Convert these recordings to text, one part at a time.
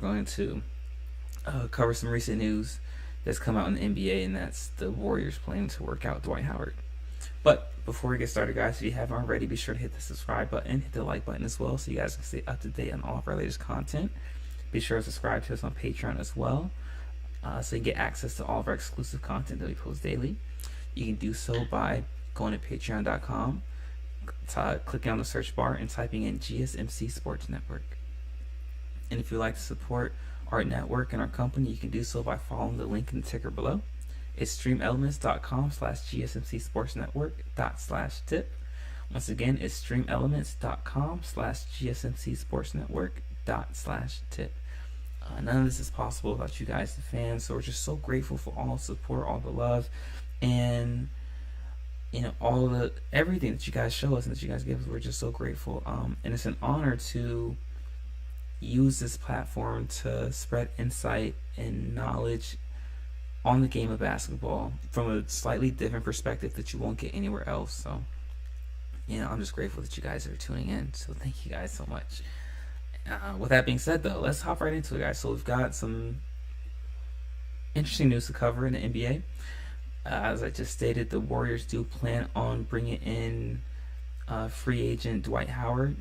going to cover some recent news that's come out in the NBA, and that's the Warriors planning to work out Dwight Howard. But before we get started, guys, if you haven't already, be sure to hit the subscribe button, hit the like button as well, so you guys can stay up to date on all of our latest content. Be sure to subscribe to us on Patreon as well, so you can get access to all of our exclusive content that we post daily. You can do so by going to patreon.com, clicking on the search bar, and typing in GSMC Sports Network. And if you'd like to support our network and our company, you can do so by following the link in the ticker below. It's streamelements.com/GSMC Sports Network./tip. Once again, it's streamelements.com/GSMC Sports Network./tip. None of this is possible without you guys, the fans. So we're just so grateful for all the support, all the love, and all the everything that you guys show us and that you guys give us. We're just so grateful. And it's an honor to use this platform to spread insight and knowledge on the game of basketball from a slightly different perspective that you won't get anywhere else. So, I'm just grateful that you guys are tuning in. So thank you guys so much. With that being said, though, let's hop right into it, guys. So we've got some interesting news to cover in the NBA. As I just stated, the Warriors do plan on bringing in free agent Dwight Howard.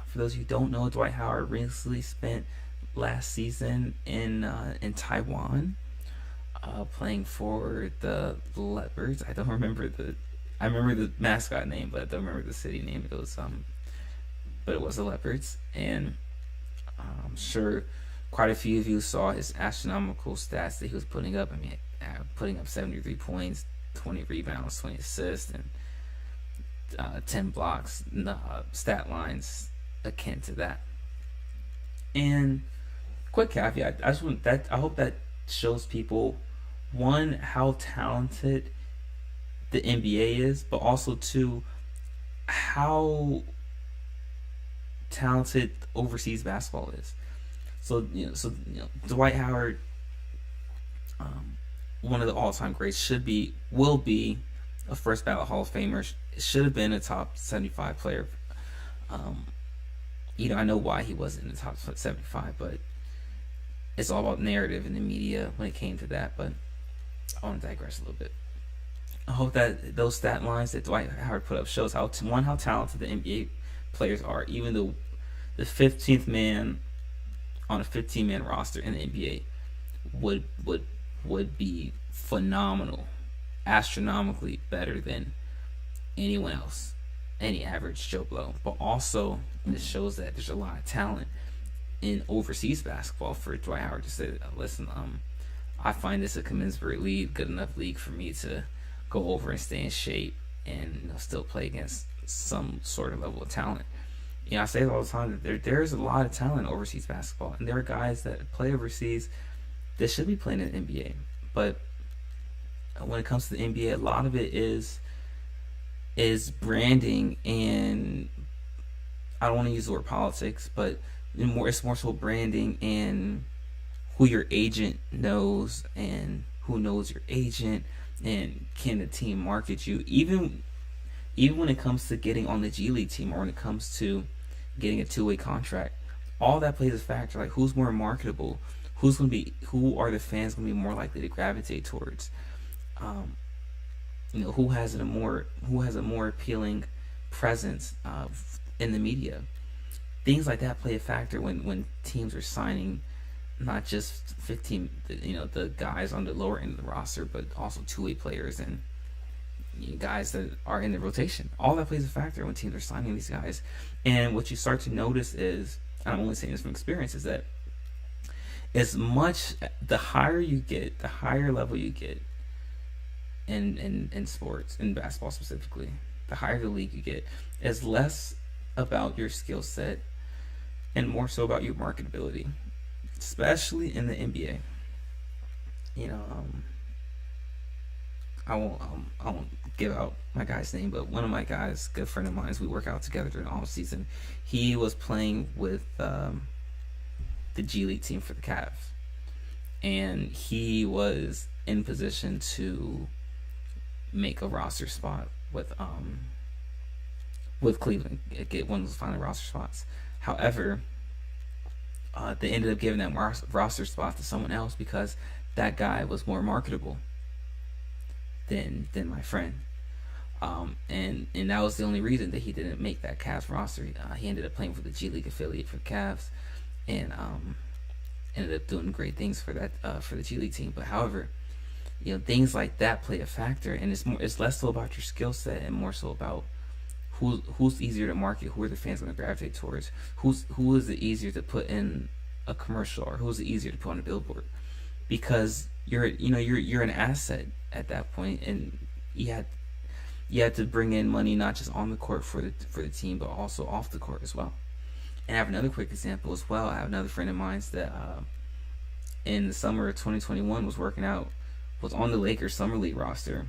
For those of you who don't know, Dwight Howard recently spent last season in Taiwan, playing for the Leopards. I remember the mascot name, but I don't remember the city name. It was but it was the Leopards, and I'm sure quite a few of you saw his astronomical stats that he was putting up. I mean, putting up 73 points, 20 rebounds, 20 assists, and 10 blocks. Stat lines akin to that. And quick caveat, I hope that shows people, one, how talented the NBA is, but also two, how talented overseas basketball is. So Dwight Howard, one of the all-time greats, will be a first ballot Hall of Famer. Should have been a top 75 player. I know why he wasn't in the top 75, but it's all about narrative in the media when it came to that. But I want to digress a little bit. I hope that those stat lines that Dwight Howard put up shows how talented the NBA players are. Even though the 15th man on a 15-man roster in the NBA would be phenomenal, astronomically better than anyone else, any average Joe Blow. But also, this shows that there's a lot of talent in overseas basketball for Dwight Howard to say, listen, I find this a commensurate league, good enough league for me to go over and stay in shape and still play against some sort of level of talent. I say it all the time that there's a lot of talent in overseas basketball, and there are guys that play overseas that should be playing in the NBA. But when it comes to the NBA, a lot of it is branding, and I don't want to use the word politics, but it's more so branding and who your agent knows and who knows your agent, and can the team market you. Even when it comes to getting on the G League team, or when it comes to getting a two-way contract, all that plays a factor. Like, who's more marketable? Who are the fans going to be more likely to gravitate towards? Who has a more appealing presence in the media? Things like that play a factor when teams are signing not just 15, the guys on the lower end of the roster, but also two-way players and guys that are in the rotation. All that plays a factor when teams are signing these guys. And what you start to notice is, and I'm only saying this from experience, is that the higher you get, the higher level you get in sports, in basketball specifically, the higher the league you get, is less about your skill set and more so about your marketability, especially in the NBA. I won't give out my guy's name, but one of my guys, good friend of mine, we work out together during the off season. He was playing with the G League team for the Cavs, and he was in position to make a roster spot with Cleveland, get one of those final roster spots. However, they ended up giving that roster spot to someone else because that guy was more marketable than my friend. And that was the only reason that he didn't make that Cavs roster. He ended up playing for the G League affiliate for the Cavs, and ended up doing great things for the G League team. But however, things like that play a factor, and it's less so about your skill set and more so about who's easier to market, who are the fans going to gravitate towards, who is it easier to put in a commercial, or who's it easier to put on a billboard, because you're an asset at that point, and you had to bring in money not just on the court for the team, but also off the court as well. And I have another quick example as well. I have another friend of mine that in the summer of 2021 was on the Lakers Summer League roster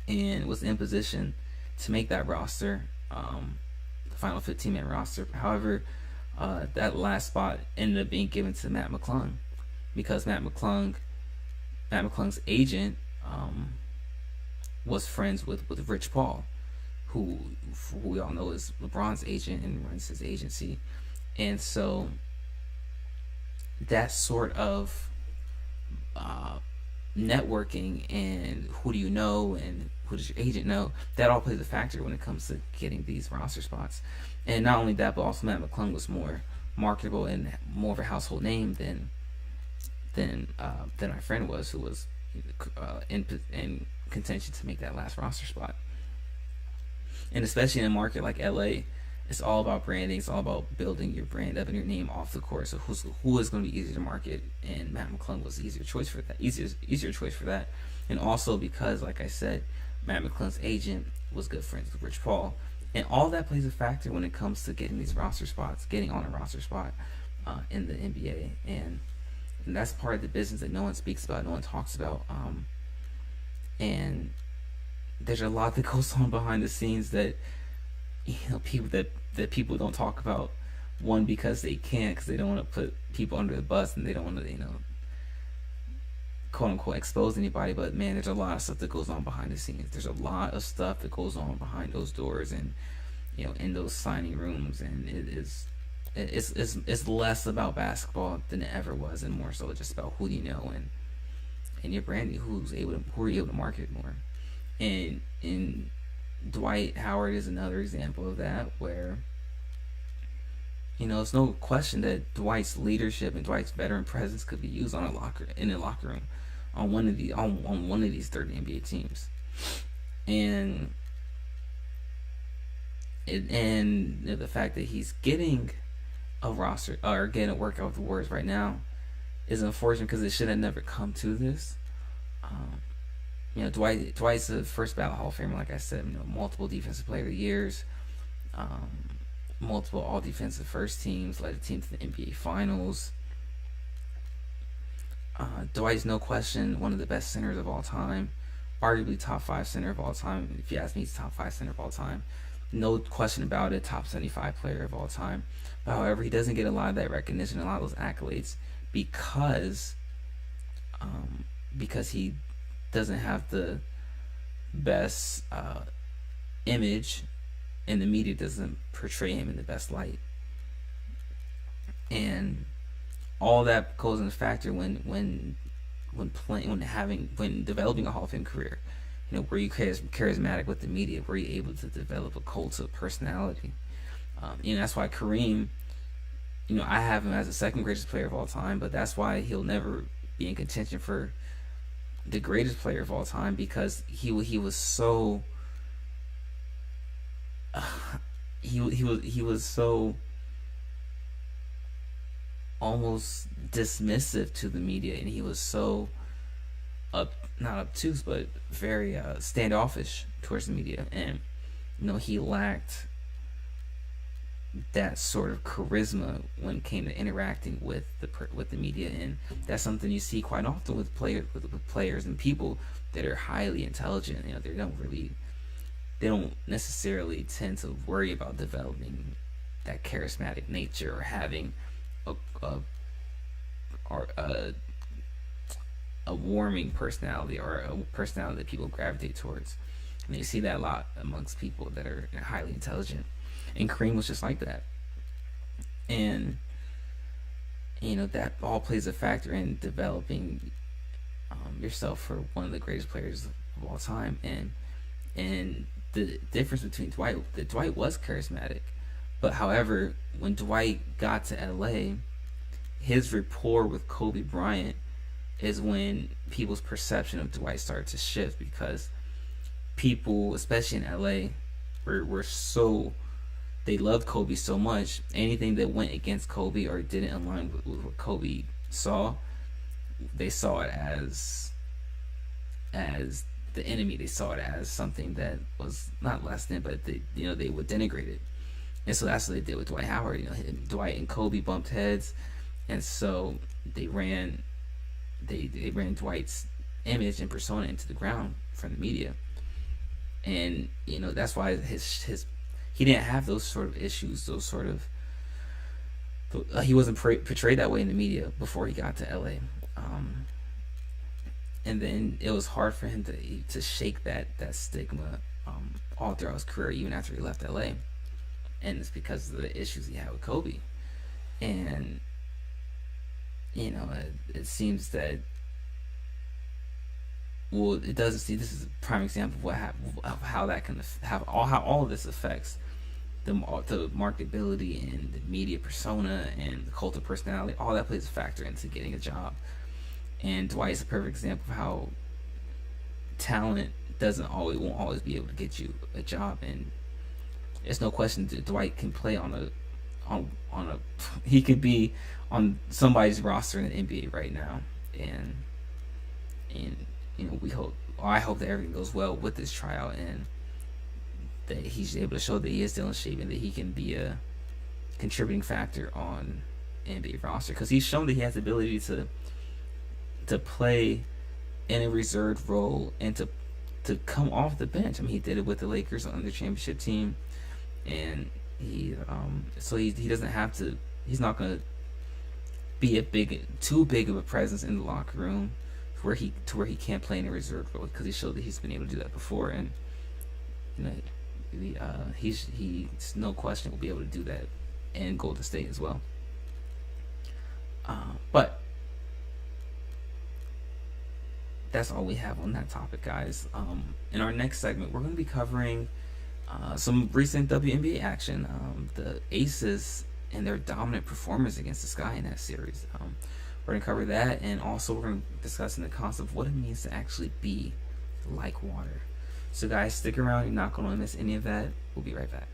and was in position to make that roster, the final 15-man roster. However, that last spot ended up being given to Matt McClung because Matt McClung's agent was friends with Rich Paul, who we all know is LeBron's agent and runs his agency. And so that sort of networking and who do you know and who does your agent know, that all plays a factor when it comes to getting these roster spots. And not only that, but also Matt McClung was more marketable and more of a household name than my friend was, who was in contention to make that last roster spot. And especially in a market like LA, it's all about branding. It's all about building your brand up and your name off the court. So who is going to be easier to market? And Matt McClung was the easier choice for that. And also because, like I said, Matt McClung's agent was good friends with Rich Paul, and all that plays a factor when it comes to getting these roster spots, getting on a roster spot in the NBA. And that's part of the business that no one speaks about, no one talks about. And there's a lot that goes on behind the scenes that people don't talk about. One, because they can't, because they don't want to put people under the bus, and they don't want to quote unquote expose anybody. But man, there's a lot of stuff that goes on behind the scenes. There's a lot of stuff that goes on behind those doors and in those signing rooms, and it's less about basketball than it ever was, and more so just about who do you know and your branding, who are you able to market more. And Dwight Howard is another example of that, where it's no question that Dwight's leadership and Dwight's veteran presence could be used in a locker room on one of these 30 NBA teams. And the fact that he's getting a roster or getting a workout with the Warriors right now is unfortunate, because it should have never come to this. Dwight's the first ballot Hall of Famer, like I said. Multiple Defensive Player of the Years, multiple All Defensive First Teams, led the team to the NBA Finals. Dwight's no question one of the best centers of all time, arguably top 5 center of all time. If you ask me, he's top 5 center of all time. No question about it, top 75 player of all time. But however, he doesn't get a lot of that recognition, a lot of those accolades, because he doesn't have the best image, and the media doesn't portray him in the best light. And all that goes into factor when developing a Hall of Fame career. Were you charismatic with the media? Were you able to develop a cult of personality? That's why Kareem, I have him as the second greatest player of all time, but that's why he'll never be in contention for the greatest player of all time, because he was so he was so almost dismissive to the media, and he was so not obtuse, but very standoffish towards the media. And he lacked that sort of charisma when it came to interacting with the media, and that's something you see quite often with players and people that are highly intelligent. They don't necessarily tend to worry about developing that charismatic nature or having a warming personality, or a personality that people gravitate towards. And you see that a lot amongst people that are highly intelligent. And Kareem was just like that. And that all plays a factor in developing yourself for one of the greatest players of all time. And the difference between Dwight was charismatic, but however, when Dwight got to LA, his rapport with Kobe Bryant is when people's perception of Dwight started to shift, because people, especially in LA, were so, they loved Kobe so much. Anything that went against Kobe or didn't align with what Kobe saw, they saw it as the enemy. They saw it as something that was not less than, but they would denigrate it. And so that's what they did with Dwight Howard. Dwight and Kobe bumped heads, and so they ran Dwight's image and persona into the ground from the media. And that's why he didn't have those sort of issues, he wasn't portrayed that way in the media before he got to LA. And then it was hard for him to shake that stigma all throughout his career, even after he left LA. And it's because of the issues he had with Kobe. And it seems that, well, it doesn't see. This is a prime example of how that can have how all of this affects the marketability and the media persona and the cult of personality. All that plays a factor into getting a job. And Dwight is a perfect example of how talent won't always be able to get you a job. And there's no question that Dwight can play he could be on somebody's roster in the NBA right now. And I hope that everything goes well with this tryout, and that he's able to show that he is still in shape and that he can be a contributing factor on NBA roster, because he's shown that he has the ability to play in a reserved role and to come off the bench. I mean, he did it with the Lakers on the championship team, and he doesn't have to. He's not going to be too big of a presence in the locker room where he can't play in a reserved role, because he showed that he's been able to do that before. And he's no question will be able to do that in Golden State as well. But that's all we have on that topic, guys. In our next segment, we're going to be covering some recent WNBA action, the Aces and their dominant performance against the Sky in that series. We're going to cover that, and also we're going to discuss the concept of what it means to actually be like water. So guys, stick around. You're not going to miss any of that. We'll be right back.